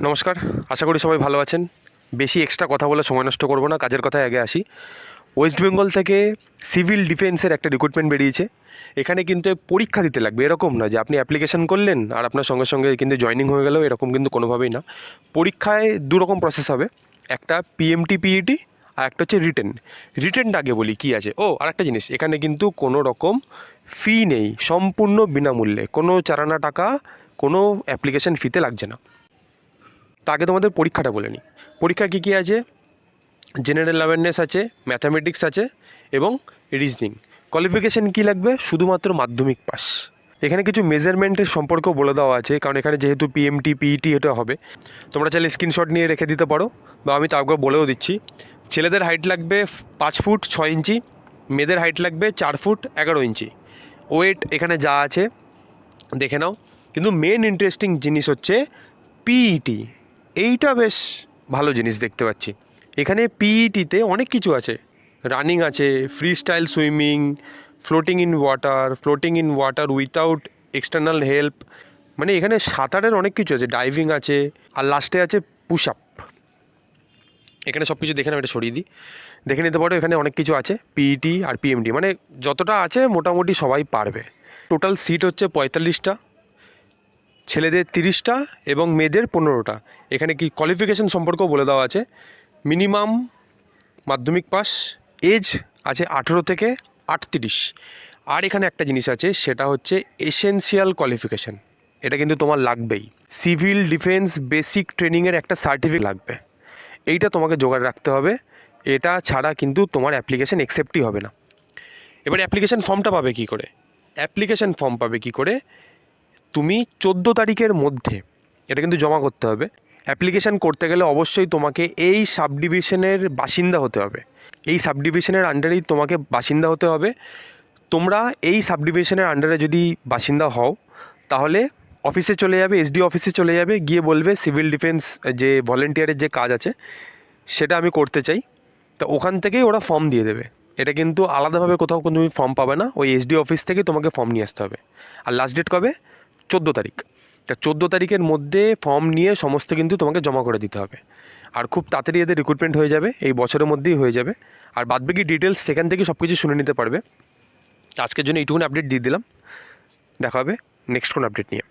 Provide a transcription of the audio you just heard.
নমস্কার, আশা করি সবাই ভালো আছেন। বেশি এক্সট্রা কথা বলে সময় নষ্ট করব না, কাজের কথায় আগে আসি। ওয়েস্ট বেঙ্গল থেকে সিভিল ডিফেন্সের একটা রিক্রুটমেন্ট বেরিয়েছে। এখানে কিন্তু পরীক্ষা দিতে লাগবে, এরকম না যে আপনি অ্যাপ্লিকেশন করলেন আর আপনার সঙ্গে সঙ্গে কিন্তু জয়েনিং হয়ে গেল, এরকম কিন্তু কোনোভাবেই না। পরীক্ষায় দুরকম প্রসেস হবে, একটা পিএমটি পিইটি আর একটা হচ্ছে রিটেনটা আগে বলি কী আছে। আর একটা জিনিস, এখানে কিন্তু কোনো রকম ফি নেই, সম্পূর্ণ বিনামূল্যে, কোনো চারানা টাকা কোনো অ্যাপ্লিকেশন ফিতে লাগছে না। তা আগে তোমাদের পরীক্ষাটা বলে নিই। পরীক্ষা কী কী আছে? জেনারেল অ্যাওয়ারনেস আছে, ম্যাথামেটিক্স আছে এবং রিজনিং। কোয়ালিফিকেশান কী লাগবে? শুধুমাত্র মাধ্যমিক পাস। এখানে কিছু মেজারমেন্টের সম্পর্কেও বলে দেওয়া আছে, কারণ এখানে যেহেতু পিএমটি পিইটি এটা হবে, তোমরা চাইলে স্ক্রিনশট নিয়ে রেখে দিতে পারো, বা আমি তারপর বলেও দিচ্ছি। ছেলেদের হাইট লাগবে 5 ফুট 6 ইঞ্চি, মেয়েদের হাইট লাগবে 4 ফুট 11 ইঞ্চি। ওয়েট এখানে যা আছে দেখে নাও। কিন্তু মেন ইন্টারেস্টিং জিনিস হচ্ছে পিইটি। এইটা বেশ ভালো জিনিস দেখতে পাচ্ছি। এখানে পিইটিতে অনেক কিছু আছে, রানিং আছে, free style swimming, floating in water without external help, মানে এখানে সাঁতারের অনেক কিছু আছে, ডাইভিং আছে, আর লাস্টে আছে পুশ আপ। এখানে সব কিছু দেখে নাও, এটা সরিয়ে দিই, দেখে নিতে পারো। এখানে অনেক কিছু আছে, পিইটি আর পিএমডি, মানে যতটা আছে মোটামুটি সবাই পারবে। টোটাল সিট হচ্ছে 45টা, ছেলেদের 30টা এবং মেয়েদের 15টা। এখানে কি কোয়ালিফিকেশান সম্পর্কেও বলে দেওয়া আছে। মিনিমাম মাধ্যমিক পাস, এজ আছে 18 থেকে 38। আর এখানে একটা জিনিস আছে, সেটা হচ্ছে এসেনশিয়াল কোয়ালিফিকেশান। এটা কিন্তু তোমার লাগবেই। সিভিল ডিফেন্স বেসিক ট্রেনিংয়ের একটা সার্টিফিকেট লাগবে, এইটা তোমাকে জোগাড় রাখতে হবে। এটা ছাড়া কিন্তু তোমার অ্যাপ্লিকেশান অ্যাকসেপ্টই হবে না। এবার অ্যাপ্লিকেশান ফর্মটা পাবে কী করে? অ্যাপ্লিকেশান ফর্ম পাবে কী করে? তুমি 14 তারিখের মধ্যে এটা কিন্তু জমা করতে হবে। অ্যাপ্লিকেশান করতে গেলে অবশ্যই তোমাকে এই সাব ডিভিশনের বাসিন্দা হতে হবে, এই সাব ডিভিশনের আন্ডারেই তোমাকে বাসিন্দা হতে হবে। তোমরা এই সাব ডিভিশনের আন্ডারে যদি বাসিন্দা হও, তাহলে অফিসে চলে যাবে, এসডি অফিসে চলে যাবে, গিয়ে বলবে সিভিল ডিফেন্স যে ভলেন্টিয়ারের যে কাজ আছে সেটা আমি করতে চাই। তো ওখান থেকেই ওরা ফর্ম দিয়ে দেবে। এটা কিন্তু আলাদাভাবে কোথাও তুমি ফর্ম পাবে না, ওই এসডি অফিস থেকেই তোমাকে ফর্ম নিয়ে আসতে হবে। আর লাস্ট ডেট কবে? 14 তারিখ। তা 14 তারিখের মধ্যে ফর্ম নিয়ে সমস্ত কিন্তু তোমাকে জমা করে দিতে হবে। আর খুব তাড়াতাড়ি এদের রিক্রুটমেন্ট হয়ে যাবে, এই বছরের মধ্যেই হয়ে যাবে। আর বাদবাকি ডিটেলস সেখান থেকে সব কিছু শুনে নিতে পারবে। আজকের জন্য এইটুকুন আপডেট দিয়ে দিলাম, দেখা হবে নেক্সট কোন আপডেট নিয়ে।